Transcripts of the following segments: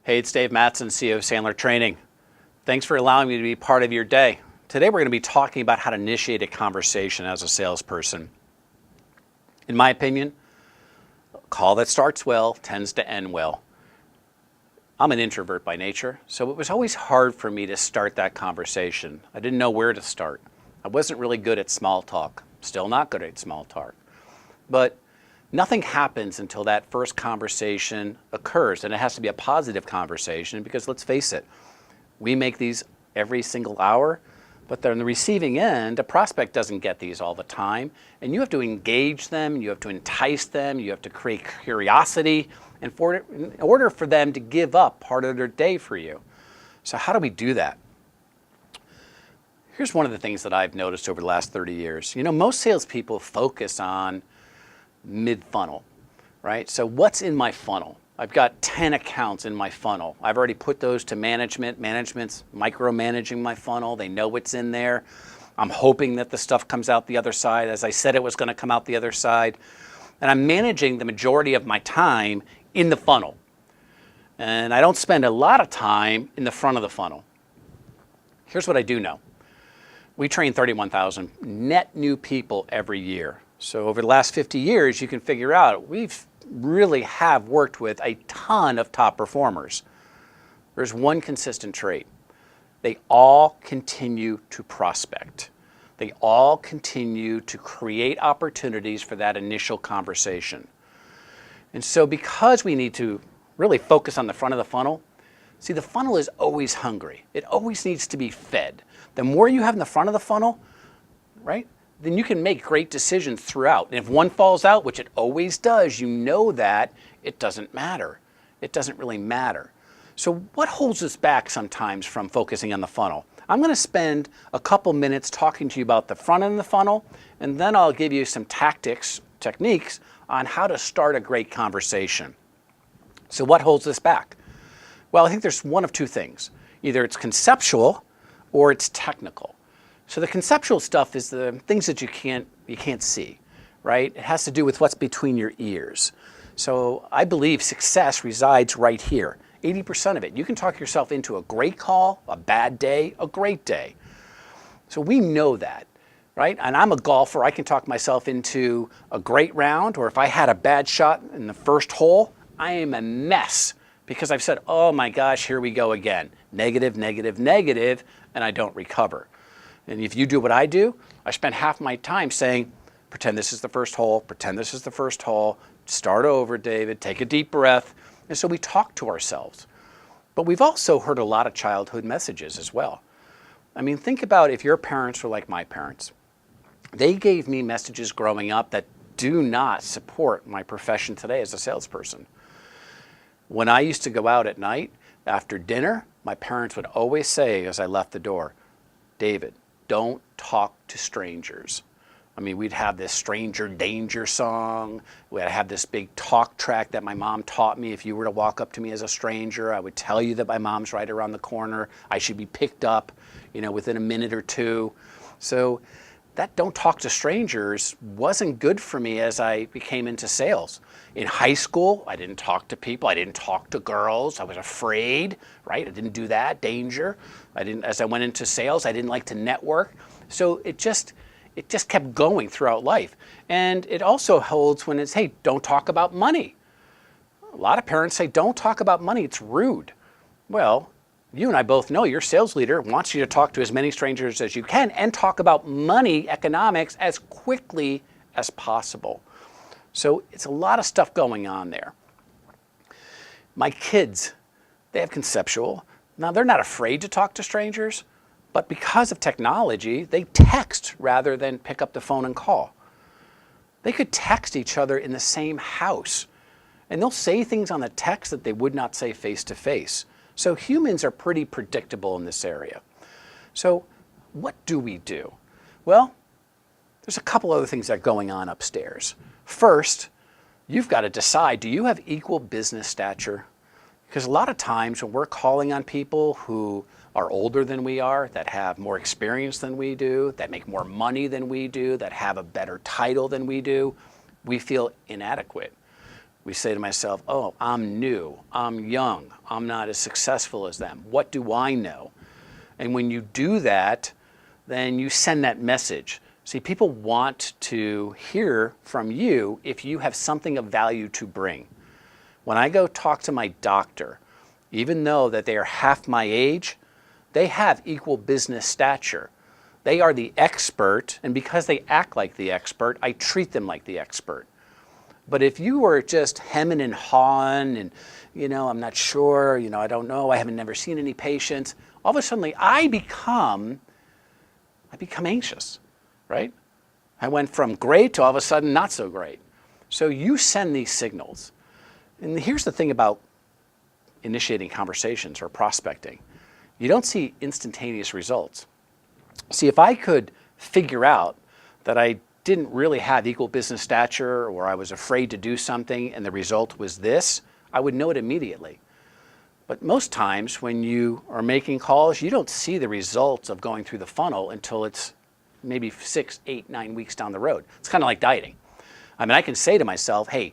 Hey, it's Dave Mattson, CEO of Sandler Training. Thanks for allowing me to be part of your day. Today we're going to be talking about how to initiate a conversation as a salesperson. In my opinion, a call that starts well tends to end well. I'm an introvert by nature, so it was always hard for me to start that conversation. I didn't know where to start. I wasn't really good at small talk. Still not good at small talk. But nothing happens until that first conversation occurs, and it has to be a positive conversation because let's face it, we make these every single hour, but on the receiving end, a prospect doesn't get these all the time, and you have to engage them, you have to entice them, you have to create curiosity, and in order for them to give up part of their day for you. So how do we do that? Here's one of the things that I've noticed over the last 30 years. You know, most salespeople focus on mid-funnel, right? So what's in my funnel? I've got 10 accounts in my funnel. I've already put those to management. Management's micromanaging my funnel. They know what's in there. I'm hoping that the stuff comes out the other side as I said it was going to come out the other side. And I'm managing the majority of my time in the funnel. And I don't spend a lot of time in the front of the funnel. Here's what I do know. We train 31,000 net new people every year. So over the last 50 years, you can figure out we've really have worked with a ton of top performers. There's one consistent trait. They all continue to prospect. They all continue to create opportunities for that initial conversation. And so because we need to really focus on the front of the funnel, see, the funnel is always hungry. It always needs to be fed. The more you have in the front of the funnel, right, then you can make great decisions throughout. And if one falls out, which it always does, you know that it doesn't matter. It doesn't really matter. So what holds us back sometimes from focusing on the funnel? I'm going to spend a couple minutes talking to you about the front end of the funnel, and then I'll give you some techniques on how to start a great conversation. So what holds us back? Well, I think there's one of two things. Either it's conceptual or it's technical. So the conceptual stuff is the things that you can't see, right? It has to do with what's between your ears. So I believe success resides right here. 80% of it. You can talk yourself into a great call, a bad day, a great day. So we know that, right? And I'm a golfer. I can talk myself into a great round, or if I had a bad shot in the first hole, I am a mess because I've said, oh my gosh, here we go again. Negative, negative, negative, and I don't recover. And if you do what I do, I spend half my time saying, pretend this is the first hole, pretend this is the first hole, start over, David, take a deep breath. And so we talk to ourselves. But we've also heard a lot of childhood messages as well. I mean, think about if your parents were like my parents. They gave me messages growing up that do not support my profession today as a salesperson. When I used to go out at night after dinner, my parents would always say as I left the door, David, don't talk to strangers. I mean, we'd have this stranger danger song. We'd have this big talk track that my mom taught me. If you were to walk up to me as a stranger, I would tell you that my mom's right around the corner. I should be picked up, within a minute or two. So that don't talk to strangers wasn't good for me as I became into sales. In high school, I didn't talk to people. I didn't talk to girls. I was afraid, right? I didn't do that, danger. As I went into sales, I didn't like to network. So it just kept going throughout life. And it also holds when it's, hey, don't talk about money. A lot of parents say, don't talk about money, it's rude. Well, you and I both know your sales leader wants you to talk to as many strangers as you can and talk about money, economics, as quickly as possible. So it's a lot of stuff going on there. My kids, they have conceptual. Now, they're not afraid to talk to strangers, but because of technology, they text rather than pick up the phone and call. They could text each other in the same house, and they'll say things on the text that they would not say face to face. So humans are pretty predictable in this area. So what do we do? Well, there's a couple other things that are going on upstairs. First, you've got to decide, do you have equal business stature? Because a lot of times when we're calling on people who are older than we are, that have more experience than we do, that make more money than we do, that have a better title than we do, we feel inadequate. We say to myself, oh, I'm new, I'm young, I'm not as successful as them. What do I know? And when you do that, then you send that message. See, people want to hear from you if you have something of value to bring. When I go talk to my doctor, even though that they are half my age, they have equal business stature. They are the expert, and because they act like the expert, I treat them like the expert. But if you were just hemming and hawing and, I'm not sure, I don't know, I haven't never seen any patients, all of a sudden I become anxious, right? I went from great to all of a sudden not so great. So you send these signals. And here's the thing about initiating conversations or prospecting. You don't see instantaneous results. See, if I could figure out that I didn't really have equal business stature or I was afraid to do something and the result was this, I would know it immediately. But most times when you are making calls, you don't see the results of going through the funnel until it's maybe 6, 8, 9 weeks down the road. It's kind of like dieting. I mean, I can say to myself, hey,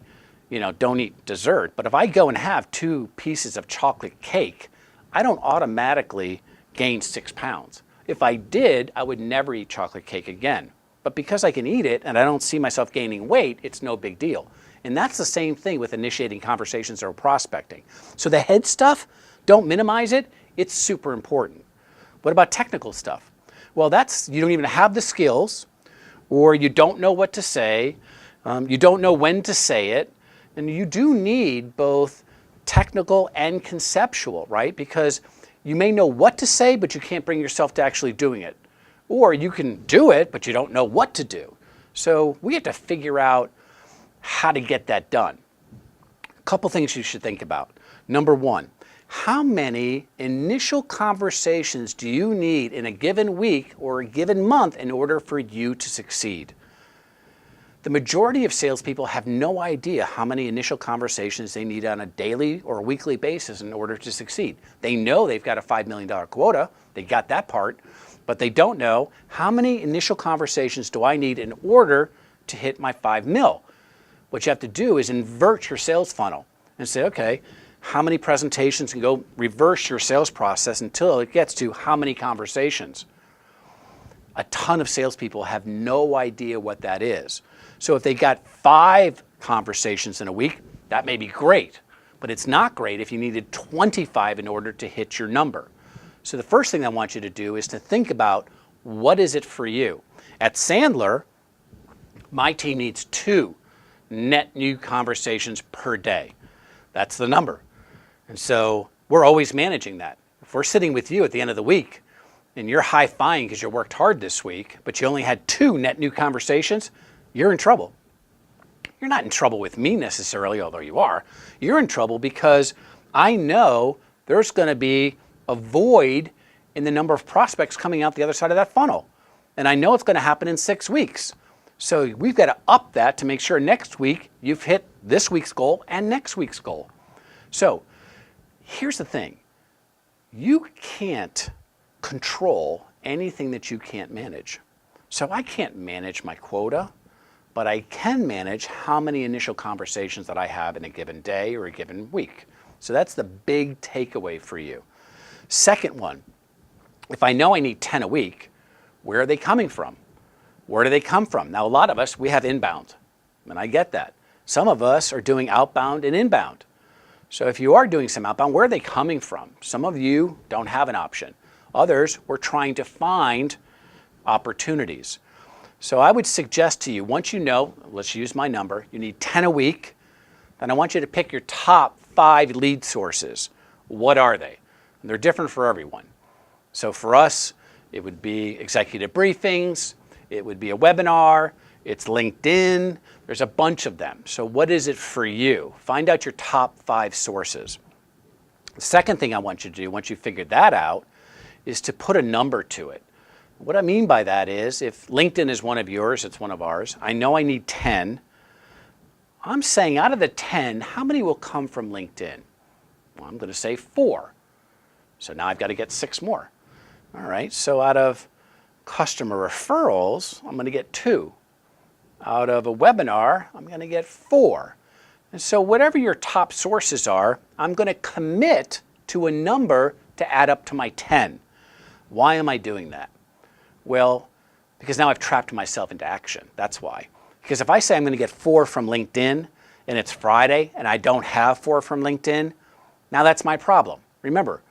don't eat dessert. But if I go and have 2 pieces of chocolate cake, I don't automatically gain 6 pounds. If I did, I would never eat chocolate cake again. But because I can eat it and I don't see myself gaining weight, it's no big deal. And that's the same thing with initiating conversations or prospecting. So the head stuff, don't minimize it. It's super important. What about technical stuff? Well, you don't even have the skills, or you don't know what to say, you don't know when to say it, and you do need both technical and conceptual, right? Because you may know what to say, but you can't bring yourself to actually doing it. Or you can do it, but you don't know what to do. So we have to figure out how to get that done. A couple things you should think about. Number 1, how many initial conversations do you need in a given week or a given month in order for you to succeed? The majority of salespeople have no idea how many initial conversations they need on a daily or weekly basis in order to succeed. They know they've got a $5 million quota, they got that part, but they don't know how many initial conversations do I need in order to hit my 5 mil. What you have to do is invert your sales funnel and say, okay, how many presentations, and go reverse your sales process until it gets to how many conversations. A ton of salespeople have no idea what that is. So if they got 5 conversations in a week, that may be great, but it's not great if you needed 25 in order to hit your number. So the first thing I want you to do is to think about, what is it for you? At Sandler, my team needs 2 net new conversations per day. That's the number. And so we're always managing that. If we're sitting with you at the end of the week and you're high-fiving because you worked hard this week, but you only had 2 net new conversations, you're in trouble. You're not in trouble with me necessarily, although you are. You're in trouble because I know there's going to be a void in the number of prospects coming out the other side of that funnel. And I know it's going to happen in 6 weeks. So we've got to up that to make sure next week you've hit this week's goal and next week's goal. So here's the thing. You can't control anything that you can't manage. So I can't manage my quota, but I can manage how many initial conversations that I have in a given day or a given week. So that's the big takeaway for you. Second one, if I know I need 10 a week, where are they coming from? Where do they come from? Now, a lot of us, we have inbound, and I get that. Some of us are doing outbound and inbound. So if you are doing some outbound, where are they coming from? Some of you don't have an option. Others, we're trying to find opportunities. So I would suggest to you, once you know, let's use my number, you need 10 a week, then I want you to pick your top 5 lead sources. What are they? And they're different for everyone. So for us, it would be executive briefings, it would be a webinar, it's LinkedIn, there's a bunch of them. So what is it for you? Find out your top 5 sources. The second thing I want you to do, once you figured that out, is to put a number to it. What I mean by that is, if LinkedIn is one of yours, it's one of ours, I know I need 10. I'm saying out of the 10, how many will come from LinkedIn? Well, I'm going to say 4. So now I've got to get 6 more. All right, so out of customer referrals, I'm going to get 2. Out of a webinar, I'm going to get 4. And so whatever your top sources are, I'm going to commit to a number to add up to my 10. Why am I doing that? Well, because now I've trapped myself into action. That's why. Because if I say I'm going to get 4 from LinkedIn and it's Friday and I don't have 4 from LinkedIn, now that's my problem. Remember,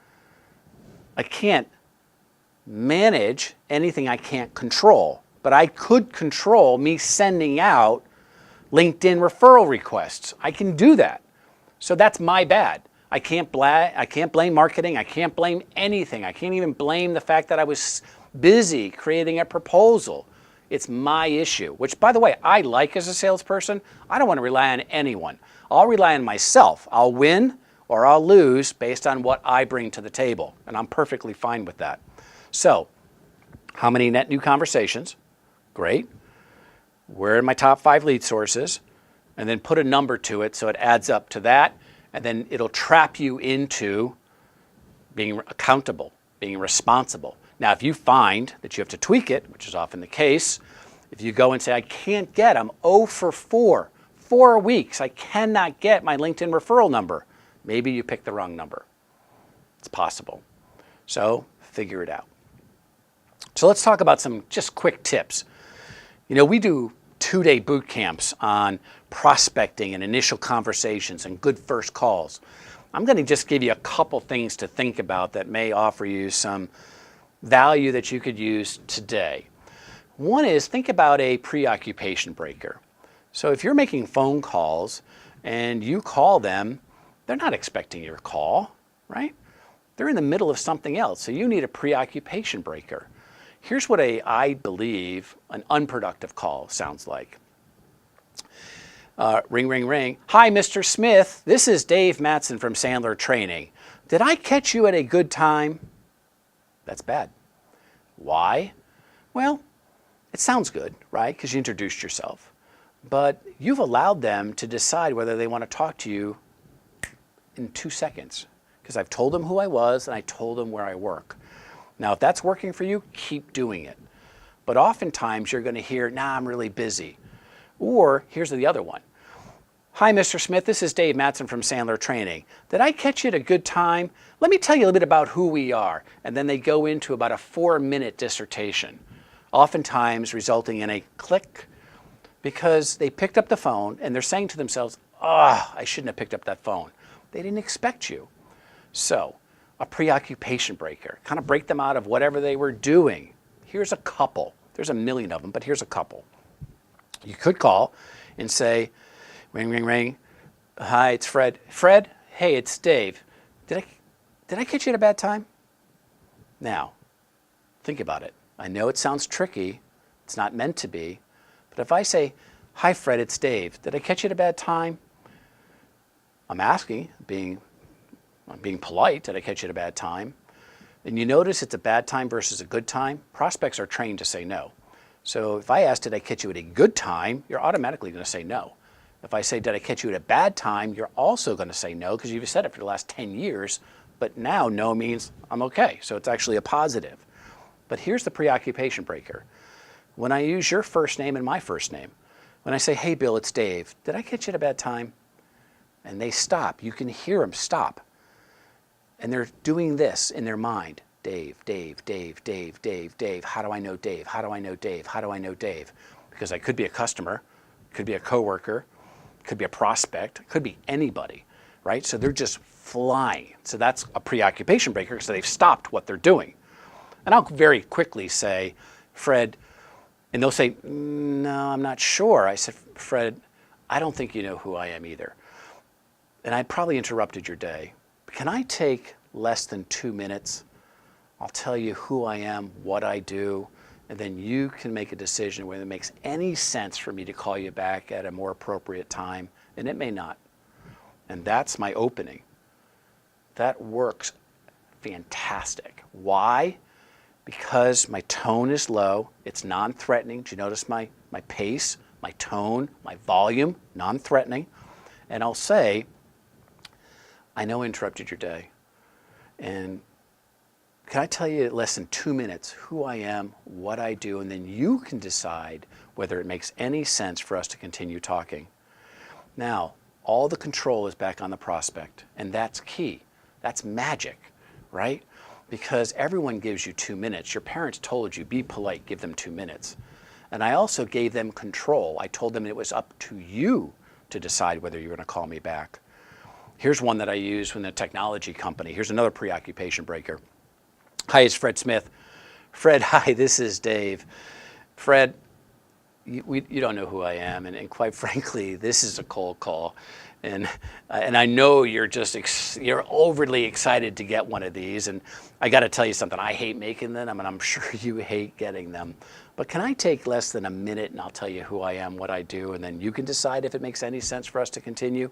I can't manage anything I can't control, but I could control me sending out LinkedIn referral requests. I can do that. So that's my bad. I can't blame marketing. I can't blame anything. I can't even blame the fact that I was busy creating a proposal. It's my issue, which, by the way, I like as a salesperson. I don't want to rely on anyone. I'll rely on myself. I'll win or I'll lose based on what I bring to the table, and I'm perfectly fine with that. So, how many net new conversations? Great. Where are my top 5 lead sources? And then put a number to it so it adds up to that, and then it'll trap you into being accountable, being responsible. Now, if you find that you have to tweak it, which is often the case, if you go and say, I can't get, I'm 0 for 4 weeks, I cannot get my LinkedIn referral number, maybe you picked the wrong number. It's possible. So figure it out. So let's talk about some just quick tips. You know, we do 2-day boot camps on prospecting and initial conversations and good first calls. I'm going to just give you a couple things to think about that may offer you some value that you could use today. One is, think about a preoccupation breaker. So if you're making phone calls and you call them, they're not expecting your call, right? They're in the middle of something else, so you need a preoccupation breaker. Here's what I believe an unproductive call sounds like. Ring, ring, ring. Hi, Mr. Smith. This is Dave Mattson from Sandler Training. Did I catch you at a good time? That's bad. Why? Well, it sounds good, right? Because you introduced yourself. But you've allowed them to decide whether they want to talk to you in 2 seconds. Because I've told them who I was and I told them where I work. Now, if that's working for you, keep doing it. But oftentimes you're going to hear, nah, I'm really busy. Or here's the other one. Hi, Mr. Smith. This is Dave Mattson from Sandler Training. Did I catch you at a good time? Let me tell you a little bit about who we are. And then they go into about a 4-minute dissertation, oftentimes resulting in a click because they picked up the phone and they're saying to themselves, I shouldn't have picked up that phone. They didn't expect you. So, a preoccupation breaker. Kind of break them out of whatever they were doing. Here's a couple. There's a million of them, but here's a couple. You could call and say, ring, ring, ring. Hi, it's Fred. Fred, hey, it's Dave. Did I catch you at a bad time? Now, think about it. I know it sounds tricky. It's not meant to be. But if I say, hi, Fred, it's Dave. Did I catch you at a bad time? I'm asking, I'm being polite. Did I catch you at a bad time? And you notice it's a bad time versus a good time. Prospects are trained to say no. So if I ask, did I catch you at a good time? You're automatically going to say no. If I say, did I catch you at a bad time? You're also going to say no because you've said it for the last 10 years. But now no means I'm okay. So it's actually a positive. But here's the preoccupation breaker. When I use your first name and my first name, when I say, hey, Bill, it's Dave. Did I catch you at a bad time? And they stop. You can hear them stop. And they're doing this in their mind. Dave, Dave, Dave, Dave, Dave, Dave. How do I know Dave? How do I know Dave? How do I know Dave? Because I could be a customer, could be a coworker, could be a prospect, could be anybody, right? So they're just flying. So that's a preoccupation breaker because they've stopped what they're doing. And I'll very quickly say, Fred, and they'll say, no, I'm not sure. I said, Fred, I don't think you know who I am either. And I probably interrupted your day. Can I take less than 2 minutes? I'll tell you who I am, what I do, and then you can make a decision whether it makes any sense for me to call you back at a more appropriate time, and it may not. And that's my opening. That works fantastic. Why? Because my tone is low, it's non-threatening. Do you notice my pace, my tone, my volume, non-threatening? And I'll say, I know I interrupted your day. And can I tell you in less than 2 minutes who I am, what I do, and then you can decide whether it makes any sense for us to continue talking. Now, all the control is back on the prospect. And that's key. That's magic, right? Because everyone gives you 2 minutes. Your parents told you, be polite, give them 2 minutes. And I also gave them control. I told them it was up to you to decide whether you're going to call me back. Here's one that I use in a technology company. Here's another preoccupation breaker. Hi, it's Fred Smith. Fred, hi, this is Dave. Fred, you don't know who I am, and quite frankly, this is a cold call. And I know you're overly excited to get one of these, and I got to tell you something. I hate making them, and I'm sure you hate getting them. But can I take less than a minute, and I'll tell you who I am, what I do, and then you can decide if it makes any sense for us to continue?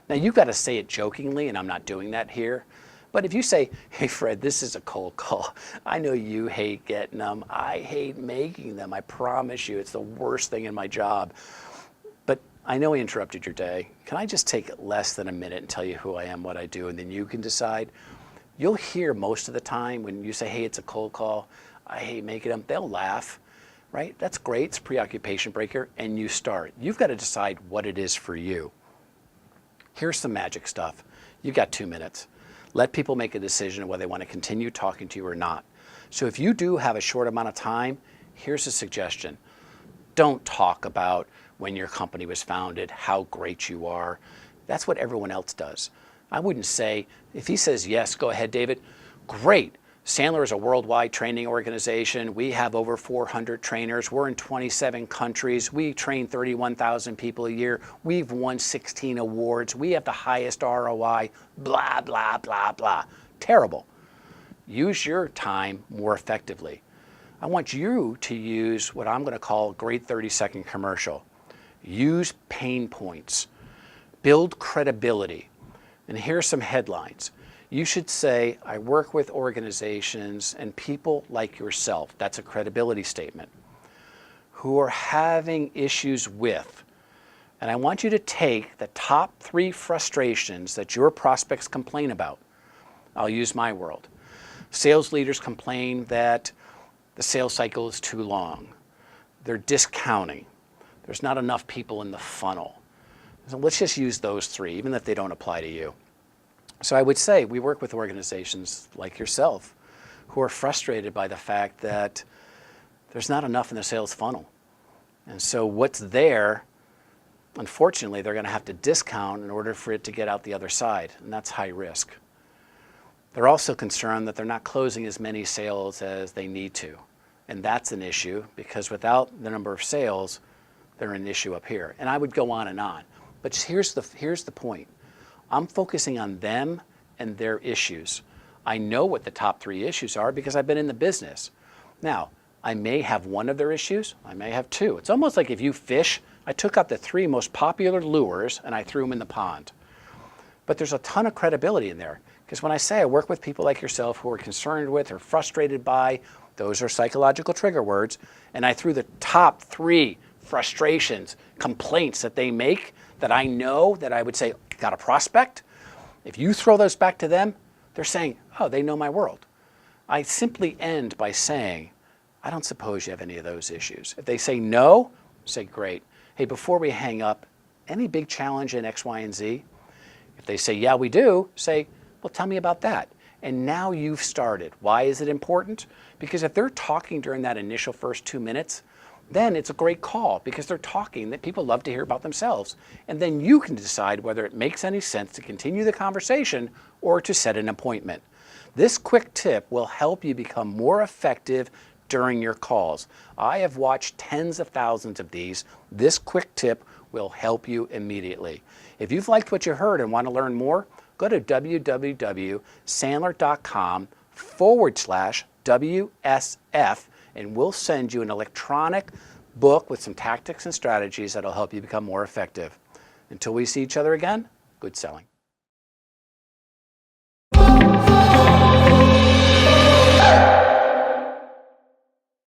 Now, you've got to say it jokingly, and I'm not doing that here. But if you say, hey, Fred, this is a cold call. I know you hate getting them. I hate making them. I promise you, it's the worst thing in my job. But I know I interrupted your day. Can I just take less than a minute and tell you who I am, what I do, and then you can decide? You'll hear most of the time when you say, hey, it's a cold call, I hate making them, they'll laugh, right? That's great. It's a preoccupation breaker, and you start. You've got to decide what it is for you. Here's some magic stuff. You've got 2 minutes. Let people make a decision whether they want to continue talking to you or not. So if you do have a short amount of time, here's a suggestion. Don't talk about when your company was founded, how great you are. That's what everyone else does. I wouldn't say, if he says yes, go ahead, David, great. Sandler is a worldwide training organization. We have over 400 trainers. We're in 27 countries. We train 31,000 people a year. We've won 16 awards. We have the highest ROI, blah, blah, blah, blah. Terrible. Use your time more effectively. I want you to use what I'm going to call a great 30-second commercial. Use pain points. Build credibility. And here's some headlines. You should say, I work with organizations and people like yourself, that's a credibility statement, who are having issues with. And I want you to take the top 3 frustrations that your prospects complain about. I'll use my world. Sales leaders complain that the sales cycle is too long. They're discounting. There's not enough people in the funnel. So let's just use those 3, even if they don't apply to you. So I would say we work with organizations like yourself who are frustrated by the fact that there's not enough in the sales funnel. And so what's there, unfortunately, they're going to have to discount in order for it to get out the other side, and that's high risk. They're also concerned that they're not closing as many sales as they need to, and that's an issue because without the number of sales, they're an issue up here. And I would go on and on. But here's the point. I'm focusing on them and their issues. I know what the top 3 issues are because I've been in the business. Now, I may have one of their issues, I may have 2. It's almost like if you fish, I took out the 3 most popular lures and I threw them in the pond. But there's a ton of credibility in there because when I say I work with people like yourself who are concerned with or frustrated by, those are psychological trigger words, and I threw the top 3 frustrations, complaints that they make that I know that I would say, got a prospect? If you throw those back to them, they're saying, oh, they know my world. I simply end by saying, I don't suppose you have any of those issues. If they say no, say great. Hey, before we hang up, any big challenge in X, Y, and Z? If they say, yeah, we do, say, well, tell me about that. And now you've started. Why is it important? Because if they're talking during that initial first 2 minutes, then it's a great call because they're talking that people love to hear about themselves. And then you can decide whether it makes any sense to continue the conversation or to set an appointment. This quick tip will help you become more effective during your calls. I have watched tens of thousands of these. This quick tip will help you immediately. If you've liked what you heard and want to learn more, go to www.sandler.com/WSF and we'll send you an electronic book with some tactics and strategies that'll help you become more effective. Until we see each other again, good selling.